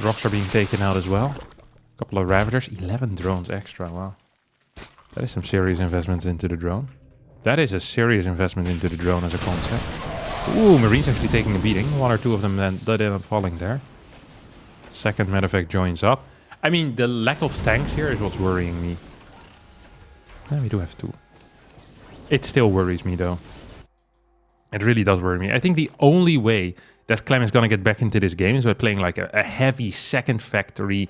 Rocks are being taken out as well. A couple of Ravagers. 11 drones extra. Wow. That is some serious investments into the drone. That is a serious investment into the drone as a concept. Ooh, Marines actually taking a beating. 1 or 2 of them then end up falling there. Second medevac joins up. I mean, the lack of tanks here is what's worrying me. Yeah, we do have 2. It still worries me, though. It really does worry me. I think the only way that Clem is going to get back into this game is by playing like a heavy second factory,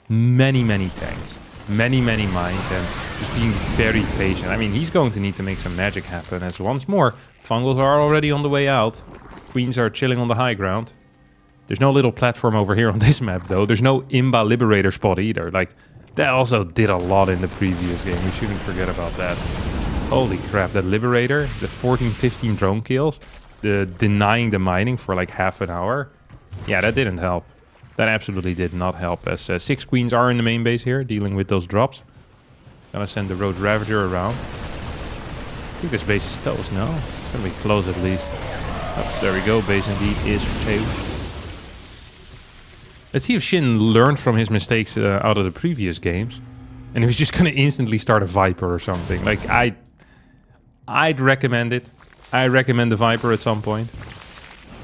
many tanks, many mines, and just being very patient. I mean, he's going to need to make some magic happen, as once more, Fungals are already on the way out. Queens are chilling on the high ground. There's no little platform over here on this map, though. There's no Imba Liberator spot either. Like, that also did a lot in the previous game. We shouldn't forget about that. Holy crap, that Liberator, the 14-15 drone kills, the denying the mining for like half an hour. Yeah, that didn't help. That absolutely did not help, as 6 queens are in the main base here, dealing with those drops. Gonna send the Road Ravager around. think this base is toast, no? It's gonna be close at least. Oh, there we go, base indeed is toast. Let's see if Shin learned from his mistakes out of the previous games. And if he's just gonna instantly start a Viper or something. Like, I'd recommend it. I recommend the Viper at some point.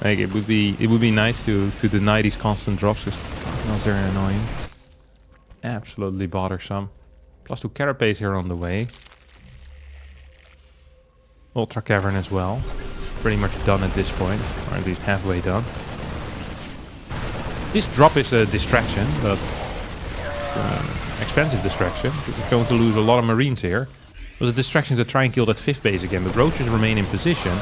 Like, it would be nice to deny these constant drops, because those are annoying. Absolutely bothersome. +2 carapace here on the way. Ultra Cavern as well. Pretty much done at this point, or at least halfway done. This drop is a distraction, but it's an expensive distraction. We're going to lose a lot of Marines here. It was a distraction to try and kill that 5th base again, but roaches remain in position.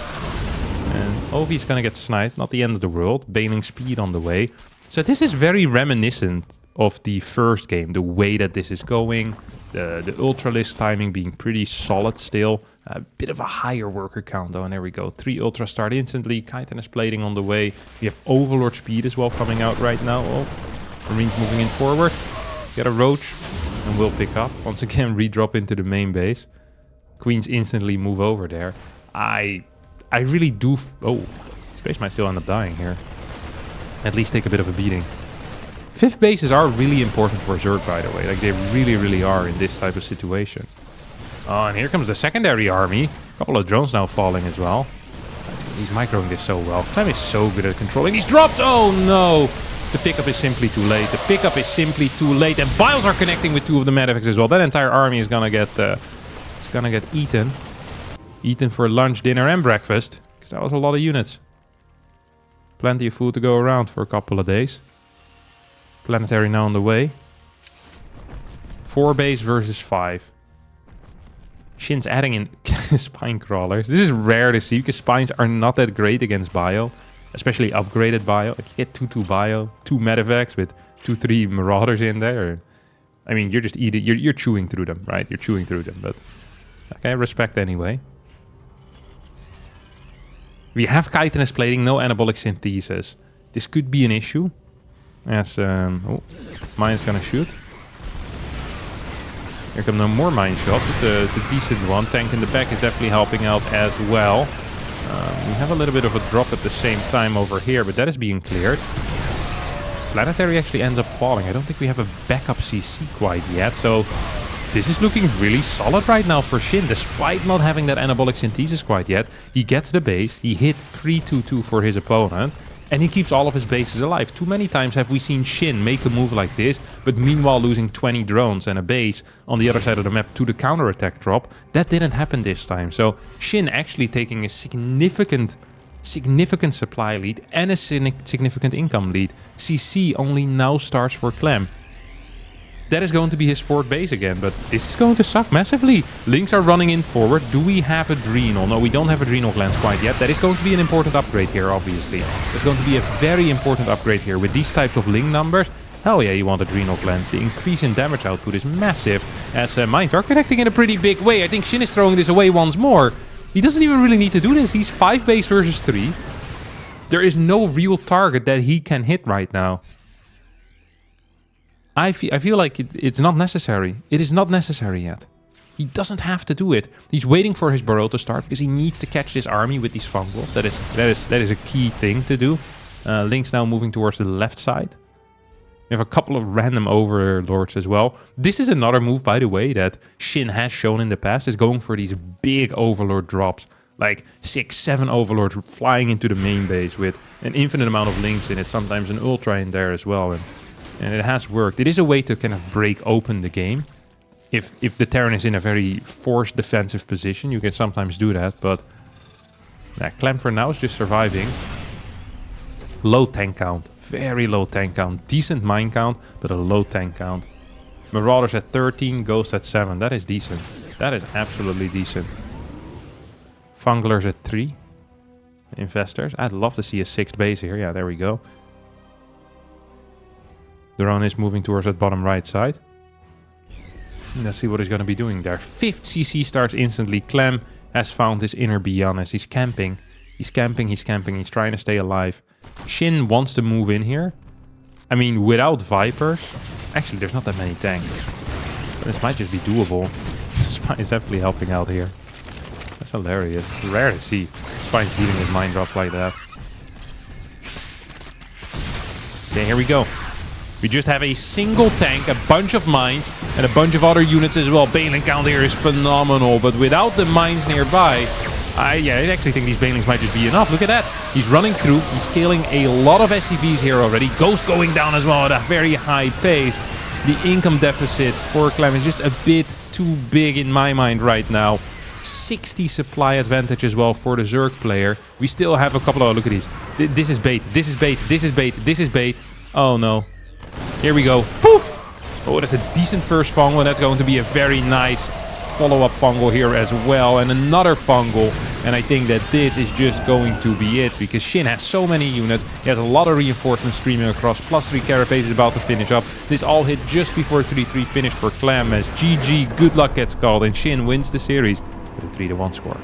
And Ovi's gonna get sniped, not the end of the world. Bailing speed on the way. So this is very reminiscent of the first game, the way that this is going. The Ultralisk timing being pretty solid still. A bit of a higher worker count though, and there we go. 3 Ultra start instantly. Chitinous plating on the way. We have Overlord speed as well coming out right now. Oh, Marines moving in forward. Get a roach, and we'll pick up. Once again, redrop into the main base. Queens instantly move over there. I really do... Oh, Space might still end up dying here. At least take a bit of a beating. 5th bases are really important for Zerg, by the way. Like, they really, really are in this type of situation. Oh, and here comes the secondary army. A couple of drones now falling as well. He's microing this so well. Clem is so good at controlling these drops. Oh, no. The pickup is simply too late. The pickup is simply too late. And Biles are connecting with 2 of the Medivacs as well. That entire army is gonna get... it's gonna get eaten. Eaten for lunch, dinner, and breakfast. Because that was a lot of units. Plenty of food to go around for a couple of days. Planetary now on the way. 4 base versus 5. Shin's adding in spine crawlers. This is rare to see because spines are not that great against bio. Especially upgraded bio. Like you get 2/2 bio, 2 Medivacs with 2/3 Marauders in there. I mean, you're just eating, you're chewing through them, right? You're chewing through them, but okay, respect anyway. We have chitinous plating, no anabolic synthesis. This could be an issue. As oh, mine's gonna shoot. Here come no more mine shots. It's a decent one. Tank in the back is definitely helping out as well. We have a little bit of a drop at the same time over here, but that is being cleared. Planetary actually ends up falling. I don't think we have a backup CC quite yet, so this is looking really solid right now for Shin, despite not having that anabolic synthesis quite yet. He gets the base, he hit 3-2-2 for his opponent, and he keeps all of his bases alive. Too many times have we seen Shin make a move like this, but meanwhile losing 20 drones and a base on the other side of the map to the counterattack drop. That didn't happen this time. So Shin actually taking a significant supply lead and a significant income lead. CC only now starts for Clem. That is going to be his 4th base again, but this is going to suck massively. Lings are running in forward. Do we have Adrenal? No, we don't have Adrenal glands quite yet. That is going to be an important upgrade here, obviously. It's going to be a very important upgrade here. With these types of Ling numbers, hell yeah, you want Adrenal glands. The increase in damage output is massive, as mines are connecting in a pretty big way. I think Shin is throwing this away once more. He doesn't even really need to do this. He's 5 base versus 3. There is no real target that he can hit right now. I feel like it's not necessary. It is not necessary yet. He doesn't have to do it. He's waiting for his burrow to start because he needs to catch this army with these fungals. That is a key thing to do. Link's now moving towards the left side. We have a couple of random overlords as well. This is another move, by the way, that Shin has shown in the past, is going for these big overlord drops. Like 6, 7 overlords flying into the main base with an infinite amount of links in it. Sometimes an ultra in there as well. And it has worked. It is a way to kind of break open the game. If the Terran is in a very forced defensive position, you can sometimes do that. But Clem for now is just surviving. Low tank count. Very low tank count. Decent mine count, but a low tank count. Marauders at 13, Ghost at 7. That is decent. That is absolutely decent. Funglers at 3. Infestors. I'd love to see a 6th base here. Yeah, there we go. Drone is moving towards that bottom right side. Let's see what he's going to be doing there. 5th CC starts instantly. Clem has found his inner Beyondness. He's camping. He's camping, he's camping. He's trying to stay alive. Shin wants to move in here. I mean, without Vipers... Actually, there's not that many tanks. This might just be doable. Spine is definitely helping out here. That's hilarious. It's rare to see Spine's dealing with mind drops like that. Okay, here we go. We just have a single tank, a bunch of mines, and a bunch of other units as well. Baneling count here is phenomenal, but without the mines nearby, I actually think these Banelings might just be enough. Look at that. He's running through. He's killing a lot of SCVs here already. Ghost going down as well at a very high pace. The income deficit for Clem is just a bit too big in my mind right now. 60 supply advantage as well for the Zerg player. We still have a couple of... Look at these. This is bait. This is bait. This is bait. This is bait. Oh, no. Here we go. Poof! Oh, that's a decent first fungal. That's going to be a very nice follow-up fungal here as well. And another fungal. And I think that this is just going to be it. Because Shin has so many units. He has a lot of reinforcements streaming across. +3 carapace is about to finish up. This all hit just before 3-3 finished for Clem. As GG, good luck gets called. And Shin wins the series with a 3-1 score.